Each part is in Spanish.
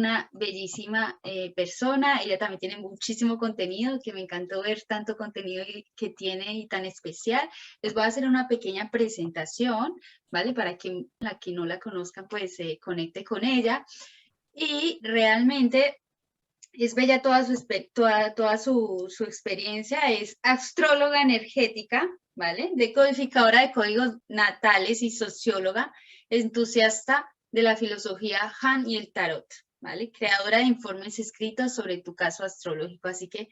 una bellísima persona. Ella también tiene muchísimo contenido, que me encantó ver tanto contenido que tiene y tan especial. Les voy a hacer una pequeña presentación, ¿vale? Para que la que no la conozcan, pues se conecte con ella. Y realmente es bella toda su experiencia. Es astróloga energética, ¿vale? Decodificadora de códigos natales y socióloga, entusiasta de la filosofía Han y el tarot, ¿vale? Creadora de informes escritos sobre tu caso astrológico. Así que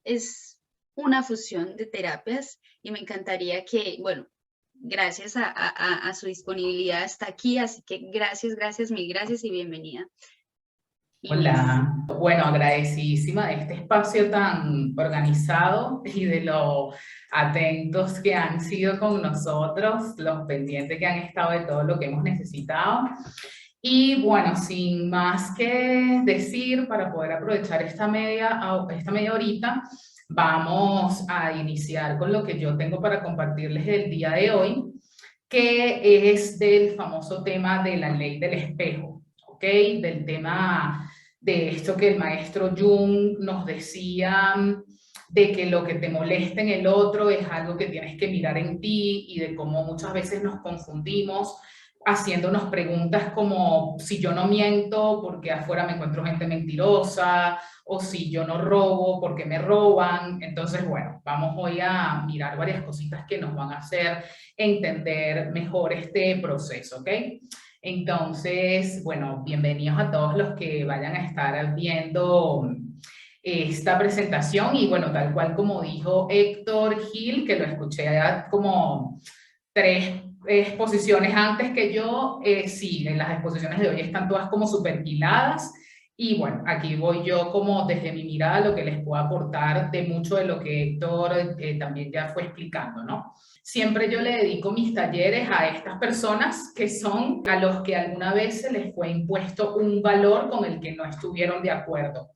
es una fusión de terapias y me encantaría que, bueno, gracias a su disponibilidad está aquí, así que gracias, mil gracias y bienvenida. Inés. Hola, bueno, agradecidísima de este espacio tan organizado y de lo atentos que han sido con nosotros, los pendientes que han estado de todo lo que hemos necesitado. Y bueno, sin más que decir, para poder aprovechar esta media horita, vamos a iniciar con lo que yo tengo para compartirles el día de hoy, que es del famoso tema de la ley del espejo, ¿ok? Del tema de esto que el maestro Jung nos decía, de que lo que te molesta en el otro es algo que tienes que mirar en ti, y de cómo muchas veces nos confundimos haciéndonos preguntas como: si yo no miento, porque afuera me encuentro gente mentirosa, o si yo no robo, porque me roban. Entonces, bueno, vamos hoy a mirar varias cositas que nos van a hacer entender mejor este proceso, ¿ok? Entonces, bueno, bienvenidos a todos los que vayan a estar viendo esta presentación. Y bueno, tal cual como dijo Héctor Gil, que lo escuché como 3 exposiciones antes que yo, sí, en las exposiciones de hoy están todas como súper hiladas. Y bueno, aquí voy yo como desde mi mirada lo que les puedo aportar de mucho de lo que Héctor también ya fue explicando, ¿no? Siempre yo le dedico mis talleres a estas personas que son a los que alguna vez se les fue impuesto un valor con el que no estuvieron de acuerdo.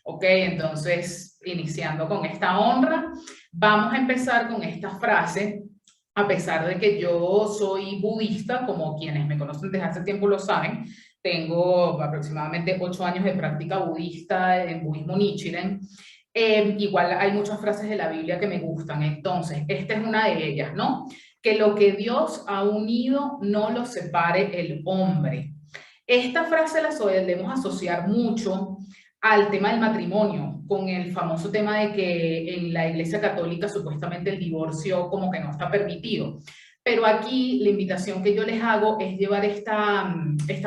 Ok, entonces, iniciando con esta honra, vamos a empezar con esta frase. A pesar de que yo soy budista, como quienes me conocen desde hace tiempo lo saben, tengo aproximadamente 8 años de práctica budista en budismo Nichiren. Igual hay muchas frases de la Biblia que me gustan. Entonces, esta es una de ellas, ¿no? Que lo que Dios ha unido no lo separe el hombre. Esta frase la solemos asociar mucho al tema del matrimonio, con el famoso tema de que en la Iglesia Católica supuestamente el divorcio como que no está permitido. Pero aquí la invitación que yo les hago es llevar esta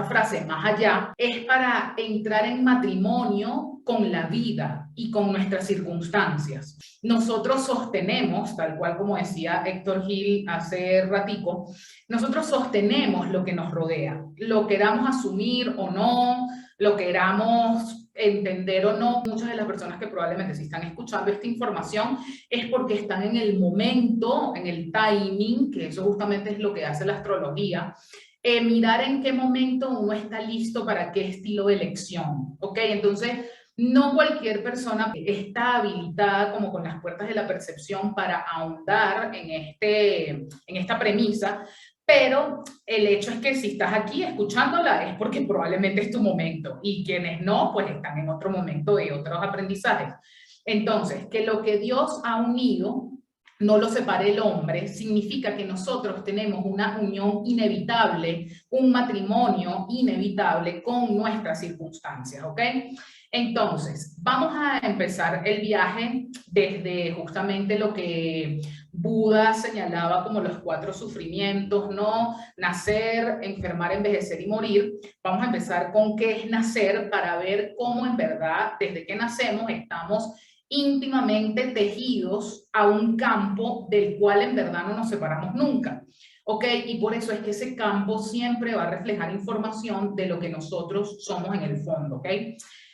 frase más allá, es para entrar en matrimonio con la vida y con nuestras circunstancias. Nosotros sostenemos, tal cual como decía Héctor Gil hace ratico, nosotros sostenemos lo que nos rodea, lo queramos asumir o no, lo queramos entender o no. Muchas de las personas que probablemente si están escuchando esta información es porque están en el momento, en el timing, que eso justamente es lo que hace la astrología, mirar en qué momento uno está listo para qué estilo de elección, ¿ok? Entonces, no cualquier persona está habilitada como con las puertas de la percepción para ahondar en esta premisa, pero el hecho es que si estás aquí escuchándola es porque probablemente es tu momento, y quienes no, pues están en otro momento de otros aprendizajes. Entonces, que lo que Dios ha unido no lo separe el hombre, significa que nosotros tenemos una unión inevitable, un matrimonio inevitable con nuestras circunstancias, ¿ok? Entonces, vamos a empezar el viaje desde justamente lo que Buda señalaba como los 4 sufrimientos, ¿no? Nacer, enfermar, envejecer y morir. Vamos a empezar con qué es nacer, para ver cómo en verdad desde que nacemos estamos íntimamente tejidos a un campo del cual en verdad no nos separamos nunca. ¿Ok? Y por eso es que ese campo siempre va a reflejar información de lo que nosotros somos en el fondo, ¿ok?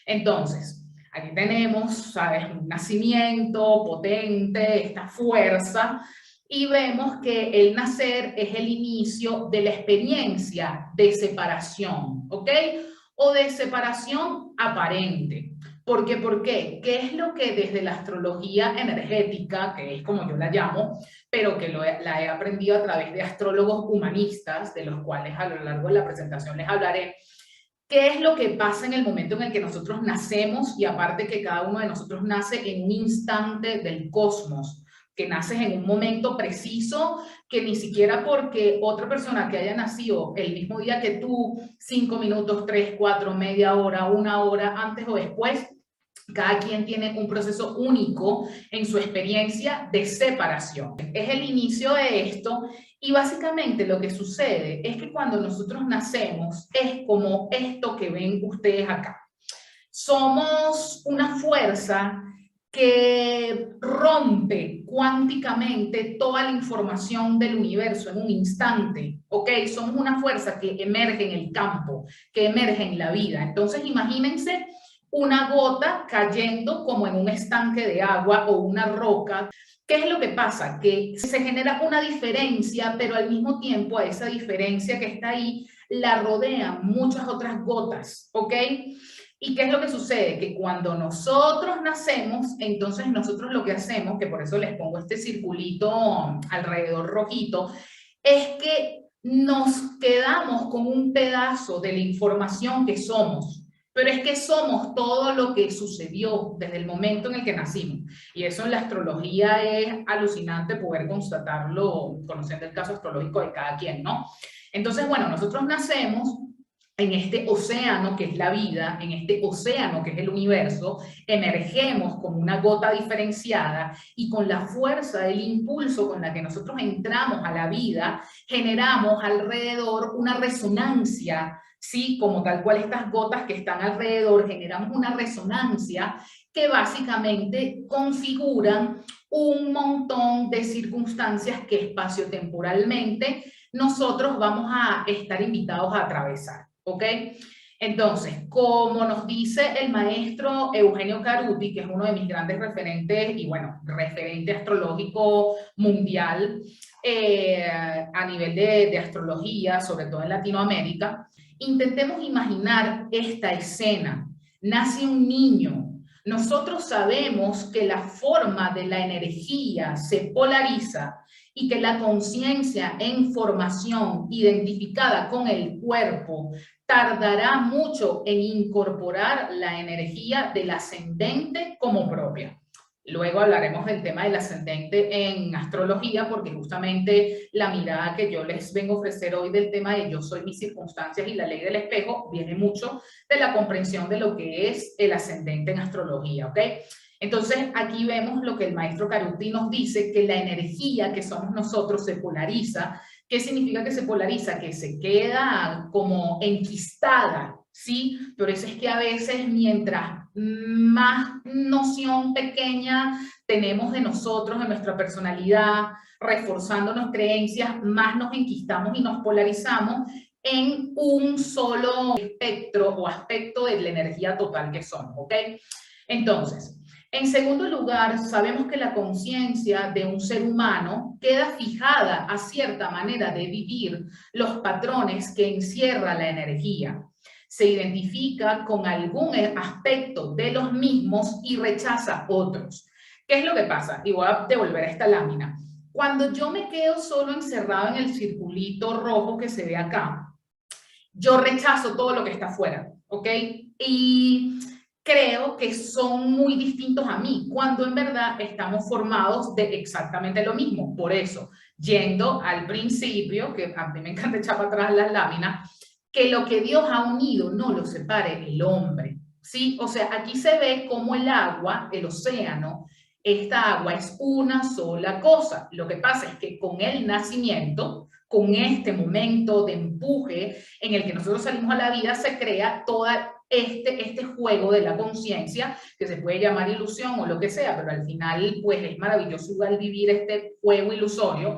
Entonces, aquí tenemos, ¿sabes? Un nacimiento potente, esta fuerza, y vemos que el nacer es el inicio de la experiencia de separación, ¿ok? O de separación aparente. ¿Por qué? ¿Por qué? ¿Qué es lo que desde la astrología energética, que es como yo la llamo, pero que la he aprendido a través de astrólogos humanistas, de los cuales a lo largo de la presentación les hablaré, ¿Qué es lo que pasa en el momento en el que nosotros nacemos? Y aparte que cada uno de nosotros nace en un instante del cosmos, que naces en un momento preciso, que ni siquiera porque otra persona que haya nacido el mismo día que tú, 5 minutos, 3, 4, media hora, 1 hora antes o después, cada quien tiene un proceso único en su experiencia de separación. Es el inicio de esto y básicamente lo que sucede es que cuando nosotros nacemos es como esto que ven ustedes acá. Somos una fuerza que rompe cuánticamente toda la información del universo en un instante, ¿ok? Somos una fuerza que emerge en el campo, que emerge en la vida. Entonces, imagínense una gota cayendo como en un estanque de agua o una roca. ¿Qué es lo que pasa? Que se genera una diferencia, pero al mismo tiempo a esa diferencia que está ahí la rodean muchas otras gotas, ¿ok? ¿Y qué es lo que sucede? Que cuando nosotros nacemos, entonces nosotros lo que hacemos, que por eso les pongo este circulito alrededor rojito, es que nos quedamos con un pedazo de la información que somos. Pero es que somos todo lo que sucedió desde el momento en el que nacimos. Y eso en la astrología es alucinante poder constatarlo, conociendo el caso astrológico de cada quien, ¿no? Entonces, bueno, nosotros nacemos en este océano que es la vida, en este océano que es el universo, emergemos como una gota diferenciada y con la fuerza del impulso con la que nosotros entramos a la vida, generamos alrededor una resonancia, ¿sí? Como tal cual estas gotas que están alrededor, generamos una resonancia que básicamente configuran un montón de circunstancias que espaciotemporalmente nosotros vamos a estar invitados a atravesar. ¿Ok? Entonces, como nos dice el maestro Eugenio Caruti, que es uno de mis grandes referentes y bueno, referente astrológico mundial a nivel de astrología, sobre todo en Latinoamérica, intentemos imaginar esta escena. Nace un niño. Nosotros sabemos que la forma de la energía se polariza y que la conciencia en formación identificada con el cuerpo tardará mucho en incorporar la energía del ascendente como propia. Luego hablaremos del tema del ascendente en astrología, porque justamente la mirada que yo les vengo a ofrecer hoy del tema de yo soy mis circunstancias y la ley del espejo viene mucho de la comprensión de lo que es el ascendente en astrología, ¿ok? Entonces, aquí vemos lo que el maestro Caruti nos dice, que la energía que somos nosotros se polariza. ¿Qué significa que se polariza? Que se queda como enquistada, ¿sí? Por eso es que a veces mientras más noción pequeña tenemos de nosotros, de nuestra personalidad, reforzándonos creencias, más nos enquistamos y nos polarizamos en un solo espectro o aspecto de la energía total que somos, ¿ok? Entonces, en segundo lugar, sabemos que la conciencia de un ser humano queda fijada a cierta manera de vivir los patrones que encierra la energía. Se identifica con algún aspecto de los mismos y rechaza otros. ¿Qué es lo que pasa? Y voy a devolver esta lámina. Cuando yo me quedo solo encerrado en el circulito rojo que se ve acá, yo rechazo todo lo que está afuera, ¿ok? Y creo que son muy distintos a mí, cuando en verdad estamos formados de exactamente lo mismo. Por eso, yendo al principio, que a mí me encanta echar para atrás las láminas, que lo que Dios ha unido no lo separe el hombre, ¿sí? O sea, aquí se ve como el agua, el océano, esta agua es una sola cosa. Lo que pasa es que con el nacimiento, con este momento de empuje en el que nosotros salimos a la vida, se crea todo este juego de la conciencia, que se puede llamar ilusión o lo que sea, pero al final pues es maravilloso al vivir este juego ilusorio,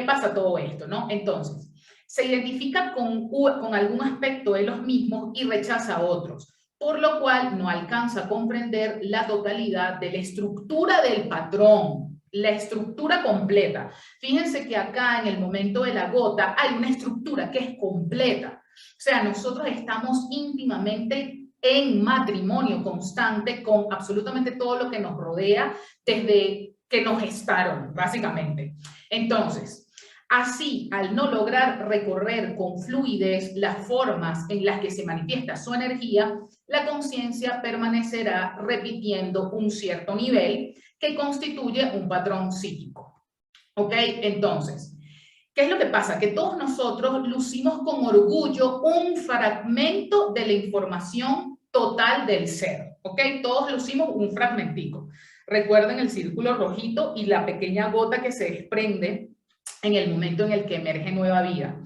pasa todo esto, ¿no? Entonces, se identifica con algún aspecto de los mismos y rechaza a otros, por lo cual no alcanza a comprender la totalidad de la estructura del patrón, la estructura completa. Fíjense que acá en el momento de la gota hay una estructura que es completa. O sea, nosotros estamos íntimamente en matrimonio constante con absolutamente todo lo que nos rodea desde que nos gestaron, básicamente. Entonces, Así, al no lograr recorrer con fluidez las formas en las que se manifiesta su energía, la conciencia permanecerá repitiendo un cierto nivel que constituye un patrón psíquico. ¿Ok? Entonces, ¿qué es lo que pasa? Que todos nosotros lucimos con orgullo un fragmento de la información total del ser. ¿Ok? Todos lucimos un fragmentico. Recuerden el círculo rojito y la pequeña gota que se desprende en el momento en el que emerge nueva vida.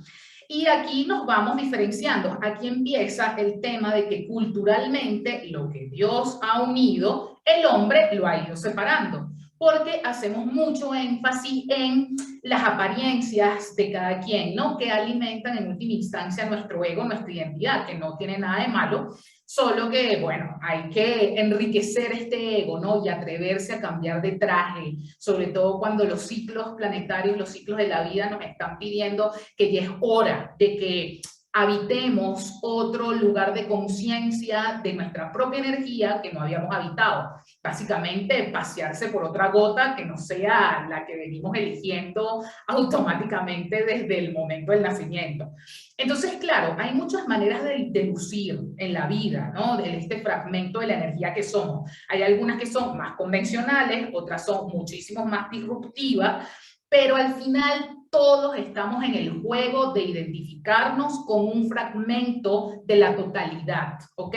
Y aquí nos vamos diferenciando. Aquí empieza el tema de que culturalmente lo que Dios ha unido, el hombre lo ha ido separando, porque hacemos mucho énfasis en las apariencias de cada quien, ¿no? Que alimentan en última instancia nuestro ego, nuestra identidad, que no tiene nada de malo, solo que, bueno, hay que enriquecer este ego, ¿no? Y atreverse a cambiar de traje, sobre todo cuando los ciclos planetarios, los ciclos de la vida nos están pidiendo que ya es hora de que habitemos otro lugar de conciencia de nuestra propia energía que no habíamos habitado. Básicamente, pasearse por otra gota que no sea la que venimos eligiendo automáticamente desde el momento del nacimiento. Entonces, claro, hay muchas maneras de lucir en la vida, ¿no? De este fragmento de la energía que somos. Hay algunas que son más convencionales, otras son muchísimo más disruptivas, pero al final todos estamos en el juego de identificarnos con un fragmento de la totalidad, ¿ok?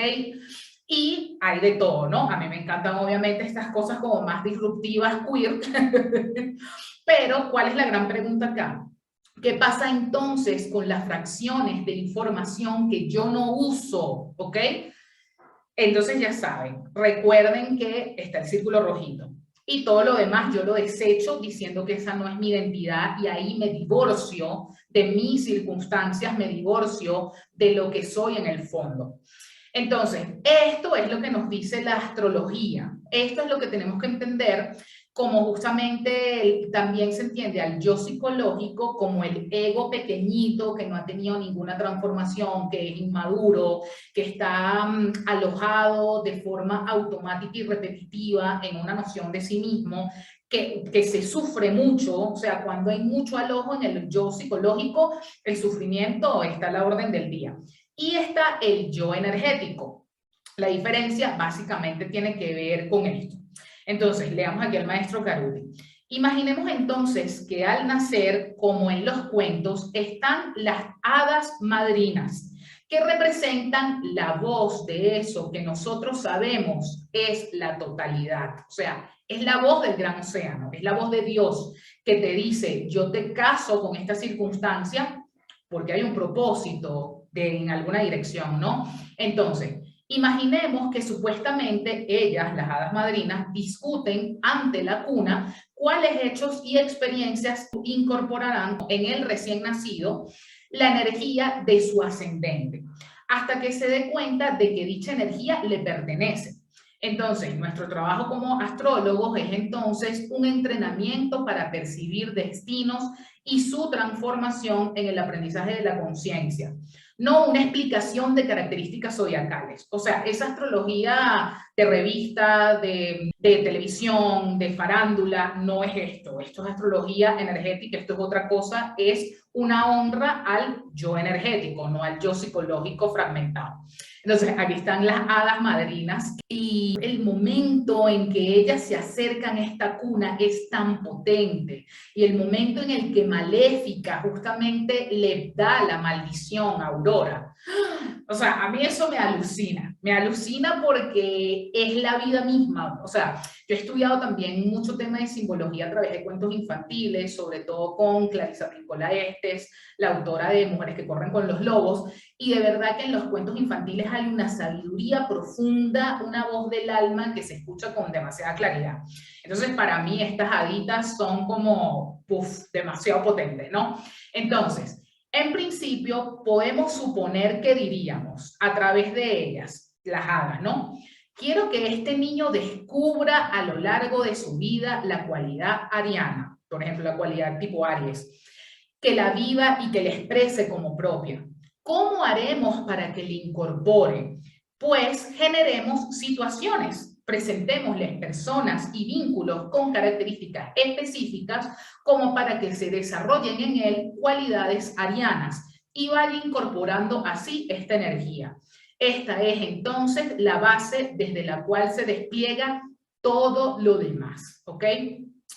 Y hay de todo, ¿no? A mí me encantan obviamente estas cosas como más disruptivas, queer, pero ¿cuál es la gran pregunta acá? ¿Qué pasa entonces con las fracciones de información que yo no uso? ¿Ok? Entonces ya saben, recuerden que está el círculo rojito. Y todo lo demás yo lo desecho diciendo que esa no es mi identidad y ahí me divorcio de mis circunstancias, me divorcio de lo que soy en el fondo. Entonces, esto es lo que nos dice la astrología. Esto es lo que tenemos que entender como justamente también se entiende al yo psicológico como el ego pequeñito que no ha tenido ninguna transformación, que es inmaduro, que está alojado de forma automática y repetitiva en una noción de sí mismo, que se sufre mucho. O sea, cuando hay mucho alojo en el yo psicológico, el sufrimiento está a la orden del día. Y está el yo energético. La diferencia básicamente tiene que ver con esto. Entonces, leamos aquí al maestro Caruti. Imaginemos entonces que al nacer, como en los cuentos, están las hadas madrinas, que representan la voz de eso que nosotros sabemos es la totalidad. O sea, es la voz del gran océano, es la voz de Dios que te dice, yo te caso con esta circunstancia porque hay un propósito en alguna dirección, ¿no? Entonces, imaginemos que supuestamente ellas, las hadas madrinas, discuten ante la cuna cuáles hechos y experiencias incorporarán en el recién nacido la energía de su ascendente, hasta que se dé cuenta de que dicha energía le pertenece. Entonces, nuestro trabajo como astrólogos es entonces un entrenamiento para percibir destinos y su transformación en el aprendizaje de la conciencia. No una explicación de características zodiacales. O sea, esa astrología de revista, de televisión, de farándula, no es esto. Esto es astrología energética, esto es otra cosa, es una honra al yo energético, no al yo psicológico fragmentado. Entonces, aquí están las hadas madrinas y el momento en que ellas se acercan a esta cuna es tan potente y el momento en el que Maléfica justamente le da la maldición a Aurora. O sea, a mí eso me alucina porque es la vida misma. O sea, yo he estudiado también mucho tema de simbología a través de cuentos infantiles, sobre todo con Clarisa Pinkola Estes, la autora de Mujeres que corren con los lobos, y de verdad que en los cuentos infantiles hay una sabiduría profunda, una voz del alma que se escucha con demasiada claridad. Entonces, para mí estas haditas son como, demasiado potentes, ¿no? Entonces, en principio, podemos suponer que diríamos, a través de ellas, las hadas, ¿no? Quiero que este niño descubra a lo largo de su vida la cualidad ariana, por ejemplo, la cualidad tipo Aries, que la viva y que la exprese como propia. ¿Cómo haremos para que le incorpore? Pues generemos situaciones presentémosles personas y vínculos con características específicas como para que se desarrollen en él cualidades arianas y vaya incorporando así esta energía. Esta es entonces la base desde la cual se despliega todo lo demás, ¿ok?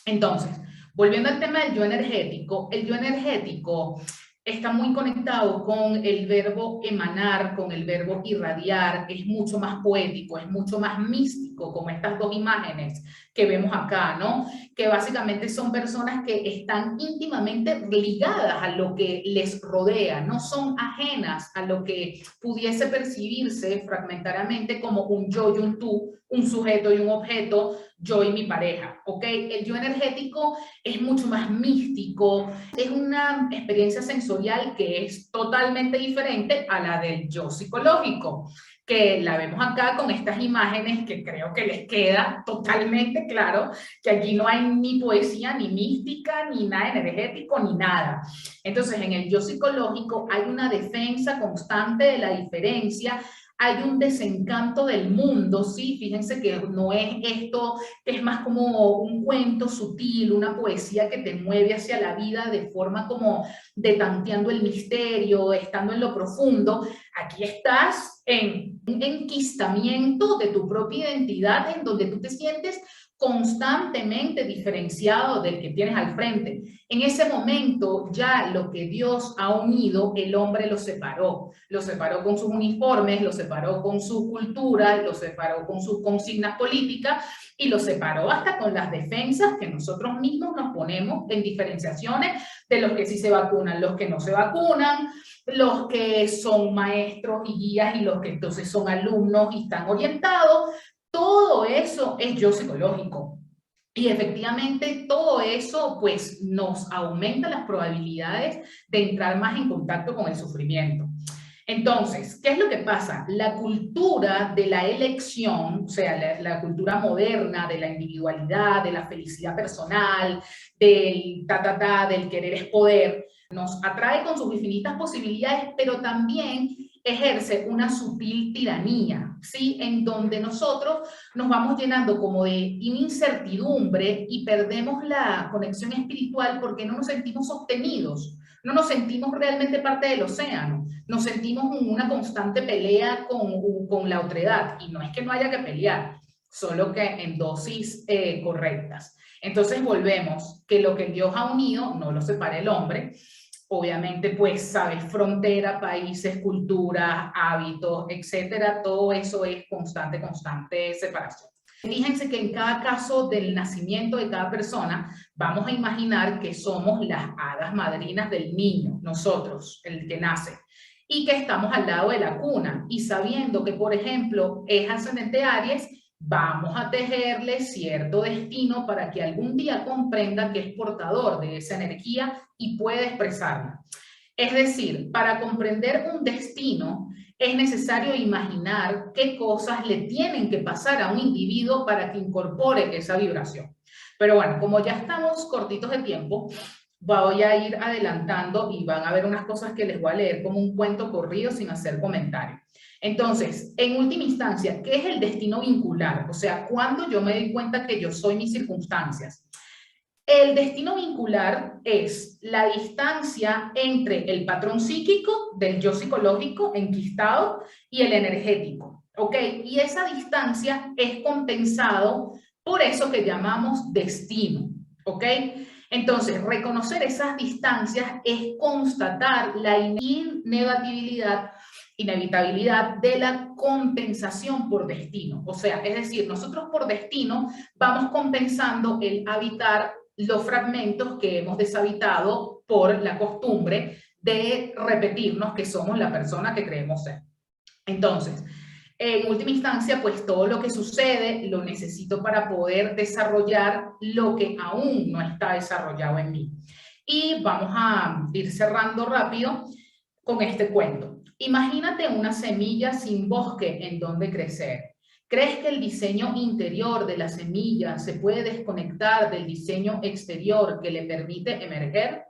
Entonces, volviendo al tema del yo energético, el yo energético está muy conectado con el verbo emanar, con el verbo irradiar, es mucho más poético, es mucho más místico, como estas dos imágenes que vemos acá, ¿no? Que básicamente son personas que están íntimamente ligadas a lo que les rodea, no son ajenas a lo que pudiese percibirse fragmentariamente como un yo y un tú, un sujeto y un objeto, yo y mi pareja, ¿ok? El yo energético es mucho más místico, es una experiencia sensorial que es totalmente diferente a la del yo psicológico, que la vemos acá con estas imágenes que creo que les queda totalmente claro que aquí no hay ni poesía, ni mística, ni nada energético, ni nada. Entonces, en el yo psicológico hay una defensa constante de la diferencia, hay un desencanto del mundo, ¿sí? Fíjense que no es esto, es más como un cuento sutil, una poesía que te mueve hacia la vida de forma como de tanteando el misterio, estando en lo profundo. Aquí estás en un enquistamiento de tu propia identidad en donde tú te sientes constantemente diferenciado del que tienes al frente. En ese momento ya lo que Dios ha unido, el hombre lo separó con sus uniformes, lo separó con su cultura, lo separó con sus consignas políticas y lo separó hasta con las defensas que nosotros mismos nos ponemos en diferenciaciones de los que sí se vacunan, los que no se vacunan, los que son maestros y guías y los que entonces son alumnos y están orientados. Todo eso es yo psicológico. Y efectivamente todo eso pues nos aumenta las probabilidades de entrar más en contacto con el sufrimiento. Entonces, ¿qué es lo que pasa? La cultura de la elección, o sea, la cultura moderna de la individualidad, de la felicidad personal, del querer es poder, nos atrae con sus infinitas posibilidades, pero también ejerce una sutil tiranía, ¿sí? En donde nosotros nos vamos llenando como de incertidumbre y perdemos la conexión espiritual porque no nos sentimos sostenidos, no nos sentimos realmente parte del océano, nos sentimos en una constante pelea con la otredad, y no es que no haya que pelear, solo que en dosis correctas. Entonces volvemos, que lo que Dios ha unido no lo separa el hombre. Obviamente, pues, sabes, frontera, países, culturas, hábitos, etcétera, todo eso es constante separación. Fíjense que en cada caso del nacimiento de cada persona, vamos a imaginar que somos las hadas madrinas del niño, nosotros, el que nace, y que estamos al lado de la cuna, y sabiendo que, por ejemplo, es ascendente Aries, vamos a tejerle cierto destino para que algún día comprenda que es portador de esa energía y puede expresarla. Es decir, para comprender un destino es necesario imaginar qué cosas le tienen que pasar a un individuo para que incorpore esa vibración. Pero bueno, como ya estamos cortitos de tiempo, voy a ir adelantando y van a ver unas cosas que les voy a leer como un cuento corrido sin hacer comentario. Entonces, en última instancia, ¿qué es el destino vincular? O sea, ¿cuándo yo me doy cuenta que yo soy mis circunstancias? El destino vincular es la distancia entre el patrón psíquico del yo psicológico enquistado y el energético, ¿ok? Y esa distancia es compensado por eso que llamamos destino, ¿ok? Entonces, reconocer esas distancias es constatar la inevitabilidad de la compensación por destino. O sea, es decir, nosotros por destino vamos compensando el habitar los fragmentos que hemos deshabitado por la costumbre de repetirnos que somos la persona que creemos ser. Entonces, en última instancia, pues todo lo que sucede lo necesito para poder desarrollar lo que aún no está desarrollado en mí. Y vamos a ir cerrando rápido con este cuento. Imagínate una semilla sin bosque en donde crecer. ¿Crees que el diseño interior de la semilla se puede desconectar del diseño exterior que le permite emerger?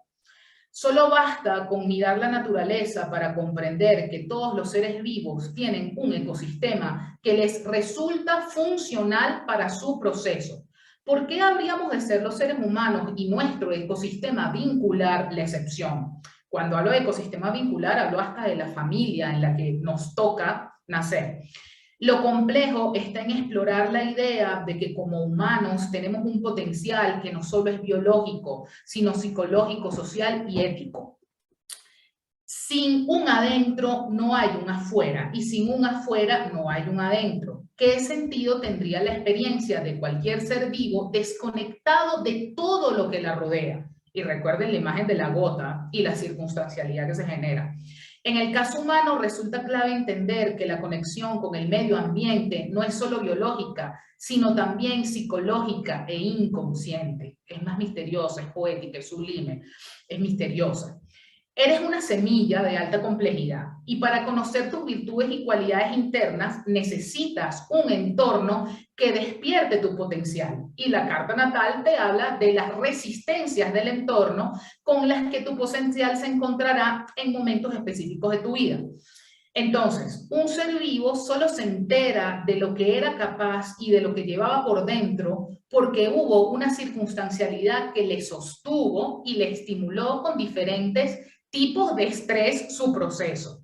Solo basta con mirar la naturaleza para comprender que todos los seres vivos tienen un ecosistema que les resulta funcional para su proceso. ¿Por qué habríamos de ser los seres humanos y nuestro ecosistema vincular la excepción? Cuando hablo de ecosistema vincular, hablo hasta de la familia en la que nos toca nacer. Lo complejo está en explorar la idea de que como humanos tenemos un potencial que no solo es biológico, sino psicológico, social y ético. Sin un adentro no hay un afuera y sin un afuera no hay un adentro. ¿Qué sentido tendría la experiencia de cualquier ser vivo desconectado de todo lo que la rodea? Y recuerden la imagen de la gota y la circunstancialidad que se genera. En el caso humano resulta clave entender que la conexión con el medio ambiente no es solo biológica, sino también psicológica e inconsciente. Es más misteriosa, es poética, es sublime, es misteriosa. Eres una semilla de alta complejidad y para conocer tus virtudes y cualidades internas necesitas un entorno que despierte tu potencial. Y la carta natal te habla de las resistencias del entorno con las que tu potencial se encontrará en momentos específicos de tu vida. Entonces, un ser vivo solo se entera de lo que era capaz y de lo que llevaba por dentro porque hubo una circunstancialidad que le sostuvo y le estimuló con diferentes tipos de estrés su proceso.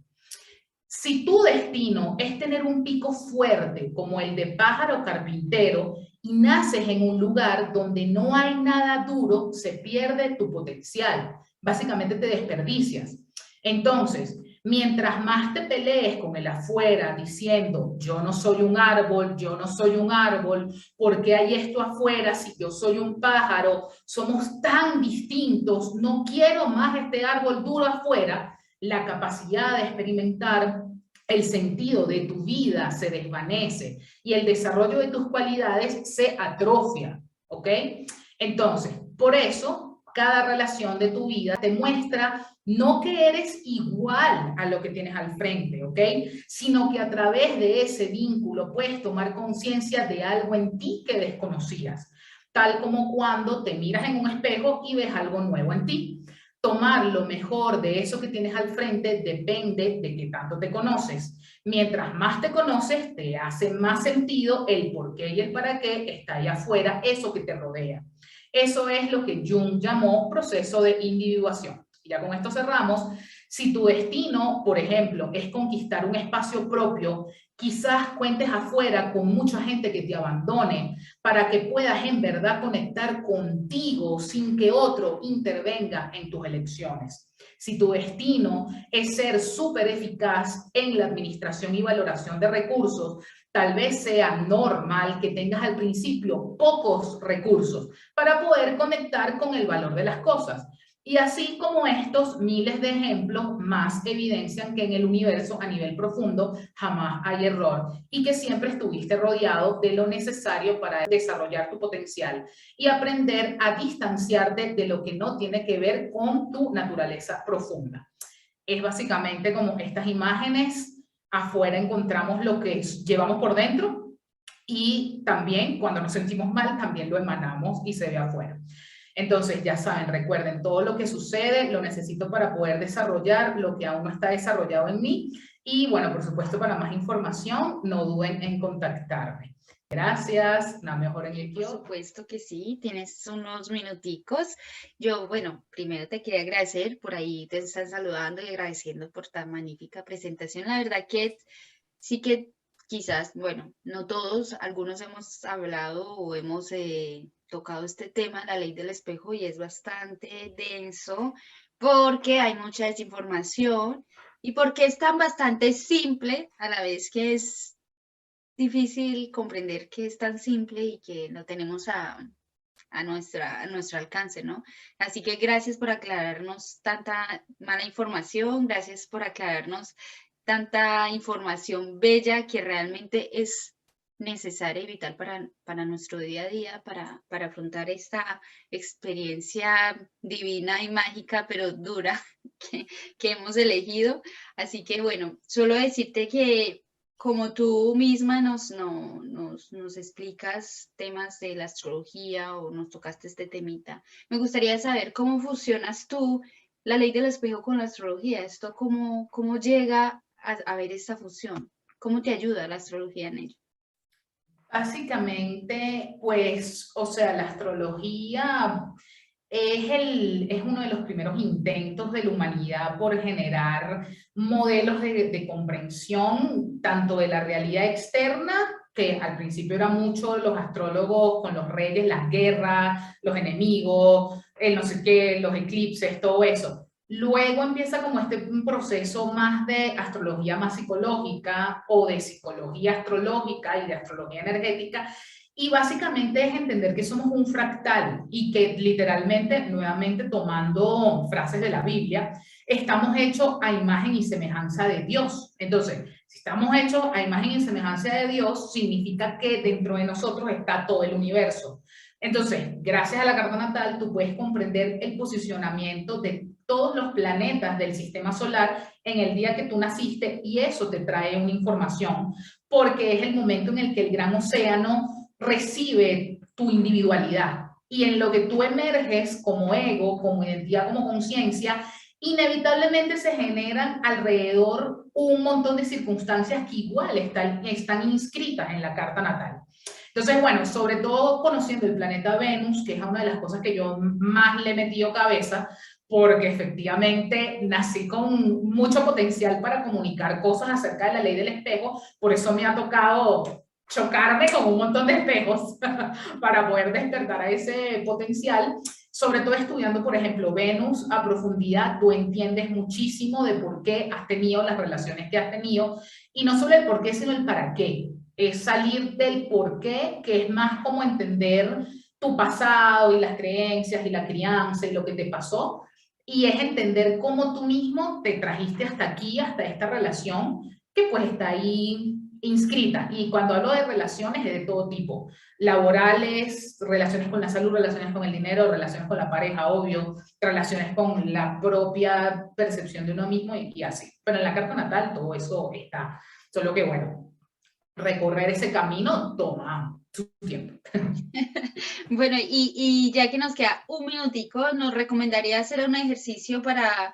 Si tu destino es tener un pico fuerte como el de pájaro carpintero y naces en un lugar donde no hay nada duro, se pierde tu potencial. Básicamente te desperdicias. Entonces, mientras más te pelees con el afuera diciendo yo no soy un árbol, yo no soy un árbol, ¿por qué hay esto afuera si yo soy un pájaro? Somos tan distintos, no quiero más este árbol duro afuera. La capacidad de experimentar el sentido de tu vida se desvanece y el desarrollo de tus cualidades se atrofia, ¿ok? Entonces, por eso, cada relación de tu vida te muestra no que eres igual a lo que tienes al frente, ¿ok? Sino que a través de ese vínculo puedes tomar conciencia de algo en ti que desconocías, tal como cuando te miras en un espejo y ves algo nuevo en ti. Tomar lo mejor de eso que tienes al frente depende de qué tanto te conoces. Mientras más te conoces, te hace más sentido el por qué y el para qué está allá afuera, eso que te rodea. Eso es lo que Jung llamó proceso de individuación. Y ya con esto cerramos. Si tu destino, por ejemplo, es conquistar un espacio propio, quizás cuentes afuera con mucha gente que te abandone para que puedas en verdad conectar contigo sin que otro intervenga en tus elecciones. Si tu destino es ser súper eficaz en la administración y valoración de recursos, tal vez sea normal que tengas al principio pocos recursos para poder conectar con el valor de las cosas. Y así como estos, miles de ejemplos más evidencian que en el universo a nivel profundo jamás hay error y que siempre estuviste rodeado de lo necesario para desarrollar tu potencial y aprender a distanciarte de lo que no tiene que ver con tu naturaleza profunda. Es básicamente como estas imágenes, afuera encontramos lo que llevamos por dentro y también cuando nos sentimos mal también lo emanamos y se ve afuera. Entonces, ya saben, recuerden, todo lo que sucede lo necesito para poder desarrollar lo que aún no está desarrollado en mí. Y bueno, por supuesto, para más información, no duden en contactarme. Gracias, la mejor en el Por supuesto que sí, tienes unos minuticos. Yo, bueno, primero te quería agradecer, por ahí te están saludando y agradeciendo por tan magnífica presentación. La verdad que sí que quizás, bueno, no todos, algunos hemos hablado o hemos tocado este tema, la ley del espejo, y es bastante denso porque hay mucha desinformación y porque es tan bastante simple a la vez que es difícil comprender que es tan simple y que lo tenemos a nuestro alcance, ¿no? Así que gracias por aclararnos tanta mala información, gracias por aclararnos tanta información bella que realmente es necesaria y vital para nuestro día a día, para afrontar esta experiencia divina y mágica, pero dura que hemos elegido. Así que bueno, solo decirte que como tú misma nos explicas temas de la astrología o nos tocaste este temita, me gustaría saber cómo fusionas tú la ley del espejo con la astrología? ¿Esto cómo llega a ver esta fusión? ¿Cómo te ayuda la astrología en ello? Básicamente, pues, o sea, la astrología es uno de los primeros intentos de la humanidad por generar modelos de comprensión tanto de la realidad externa, que al principio era mucho los astrólogos con los reyes, las guerras, los enemigos, el no sé qué, los eclipses, todo eso. Luego empieza como un proceso más de astrología más psicológica o de psicología astrológica y de astrología energética, y básicamente es entender que somos un fractal y que literalmente, nuevamente tomando frases de la Biblia, estamos hechos a imagen y semejanza de Dios. Entonces, si estamos hechos a imagen y semejanza de Dios, significa que dentro de nosotros está todo el universo. Entonces, gracias a la carta natal, tú puedes comprender el posicionamiento de todos los planetas del sistema solar en el día que tú naciste, y eso te trae una información, porque es el momento en el que el gran océano recibe tu individualidad, y en lo que tú emerges como ego, como identidad, como conciencia, inevitablemente se generan alrededor un montón de circunstancias que igual están inscritas en la carta natal. Entonces, bueno, sobre todo conociendo el planeta Venus, que es una de las cosas que yo más le he metido cabeza, porque efectivamente nací con mucho potencial para comunicar cosas acerca de la ley del espejo, por eso me ha tocado chocarme con un montón de espejos para poder despertar a ese potencial. Sobre todo estudiando, por ejemplo, Venus a profundidad, tú entiendes muchísimo de por qué has tenido las relaciones que has tenido, y no solo el por qué, sino el para qué. Es salir del por qué, que es más como entender tu pasado y las creencias y la crianza y lo que te pasó, y es entender cómo tú mismo te trajiste hasta aquí, hasta esta relación, que pues está ahí inscrita. Y cuando hablo de relaciones es de todo tipo: laborales, relaciones con la salud, relaciones con el dinero, relaciones con la pareja, obvio, relaciones con la propia percepción de uno mismo, y así. Pero en la carta natal todo eso está, solo que bueno, recorrer ese camino toma su tiempo. Bueno, y ya que nos queda un minutico, ¿nos recomendaría hacer un ejercicio para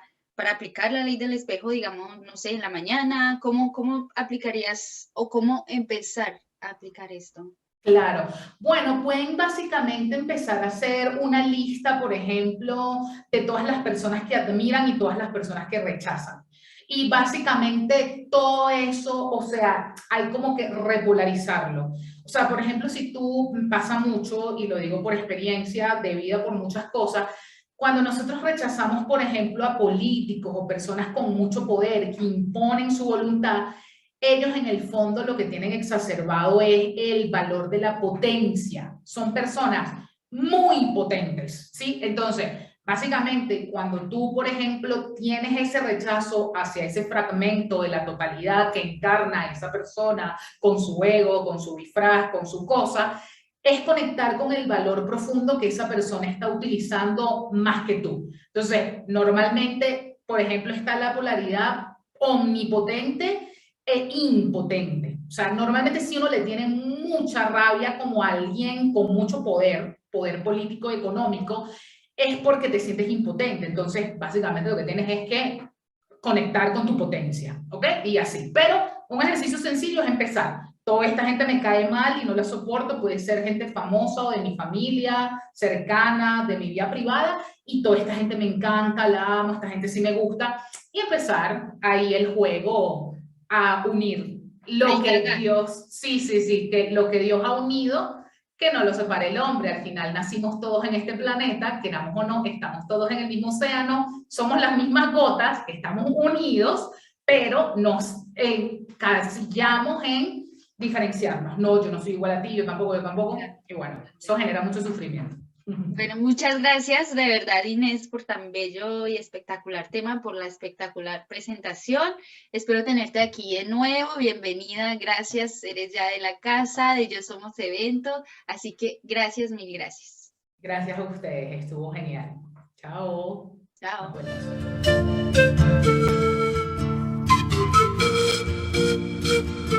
aplicar la ley del espejo, digamos, no sé, en la mañana? ¿Cómo aplicarías o cómo empezar a aplicar esto? Claro. Bueno, pueden básicamente empezar a hacer una lista, por ejemplo, de todas las personas que admiran y todas las personas que rechazan. Y básicamente todo eso, o sea, hay como que regularizarlo. O sea, por ejemplo, si tú, pasa mucho, y lo digo por experiencia de vida, por muchas cosas, cuando nosotros rechazamos, por ejemplo, a políticos o personas con mucho poder que imponen su voluntad, ellos en el fondo lo que tienen exacerbado es el valor de la potencia. Son personas muy potentes, ¿sí? Entonces, básicamente, cuando tú, por ejemplo, tienes ese rechazo hacia ese fragmento de la totalidad que encarna a esa persona con su ego, con su disfraz, con su cosa, es conectar con el valor profundo que esa persona está utilizando más que tú. Entonces, normalmente, por ejemplo, está la polaridad omnipotente e impotente. O sea, normalmente si uno le tiene mucha rabia como a alguien con mucho poder, poder político, económico, es porque te sientes impotente. Entonces, básicamente lo que tienes es que conectar con tu potencia, ¿ok? Y así. Pero un ejercicio sencillo es empezar. Toda esta gente me cae mal y no la soporto, puede ser gente famosa o de mi familia, cercana, de mi vida privada, y toda esta gente me encanta, la amo, esta gente sí me gusta, y empezar ahí el juego a unir lo que Dios, sí, que lo que Dios ha unido, que no lo separe el hombre. Al final nacimos todos en este planeta, queramos o no, estamos todos en el mismo océano, somos las mismas gotas, estamos unidos, pero nos encasillamos en diferenciarnos. No, yo no soy igual a ti, yo tampoco, y bueno, eso genera mucho sufrimiento. Bueno, muchas gracias de verdad, Inés, por tan bello y espectacular tema, por la espectacular presentación. Espero tenerte aquí de nuevo. Bienvenida, gracias. Eres ya de la casa, de Yo Somos Evento. Así que gracias, mil gracias. Gracias a ustedes, estuvo genial. Chao. Chao. Nos vemos.